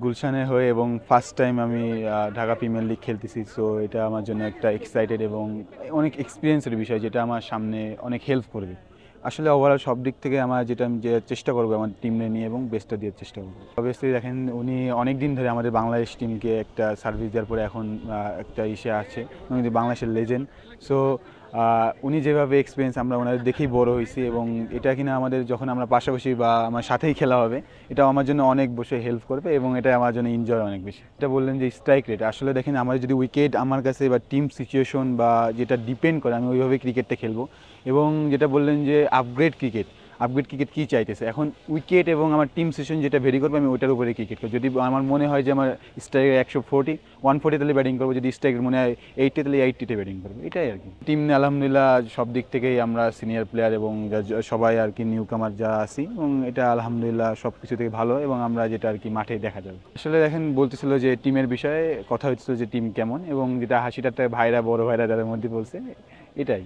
গুলশানে হয়ে এবং ফার্স্ট টাইম আমি ঢাকা প্রিমিয়ার লিগ খেলতেছি। সো এটা আমার জন্য একটা এক্সাইটেড এবং অনেক এক্সপিরিয়েন্সের বিষয়, যেটা আমার সামনে অনেক হেল্প করবে। আসলে ওভারঅল সব দিক থেকে আমার যেটা আমি যে চেষ্টা করবো আমার টিমে নিয়ে এবং বেস্টটা দেওয়ার চেষ্টা করবো। অবভিয়াসলি দেখেন, উনি অনেক দিন ধরে আমাদের বাংলাদেশ টিমকে একটা সার্ভিস দেওয়ার পরে এখন একটা ইসে আছে, উনি বাংলাদেশের লেজেন্ড। সো উনি যেভাবে এক্সপিরিয়েন্স, আমরা ওনাদের দেখেই বড় হয়েছি এবং এটা কিনা আমাদের যখন আমরা পাশাপাশি বা আমার সাথেই খেলা হবে, এটা আমার জন্য অনেক বসে হেল্প করবে এবং এটা আমার জন্য এনজয় অনেক বেশি। এটা বললেন যে স্ট্রাইক রেট, আসলে দেখেন আমার যদি উইকেট আমার কাছে বা টিম সিচুয়েশন বা যেটা ডিপেন্ড করে, আমি ওইভাবে ক্রিকেটটা খেলবো। এবং যেটা বললেন যে আপগ্রেড ক্রিকেট কী চাইতেছে, এখন উইকেট এবং আমার টিম সেশন যেটা ভেরি করবে, আমি ওইটার উপরে ক্রিকেট করবো। যদি আমার মনে হয় যে আমার স্ট্রাইক 140 তাহলে ব্যাটিং করবো, যদি স্ট্রাইকের মনে হয় 80 তাহলে 80তে ব্যাটিং করবো, এটাই আর কি। টিম আলহামদুলিল্লাহ সব দিক থেকেই আমরা সিনিয়র প্লেয়ার এবং সবাই আর কি নিউ কামার যা আছি, এবং এটা আলহামদুলিল্লাহ সব কিছু থেকে ভালো এবং আমরা যেটা আর কি মাঠে দেখা যাবে। আসলে দেখেন, বলতেছিল যে টিমের বিষয়ে কথা হচ্ছিল যে টিম কেমন, এবং যেটা হাসিটাতে ভাইরা বড় ভাইরা যাদের মধ্যে বলছে, এটাই।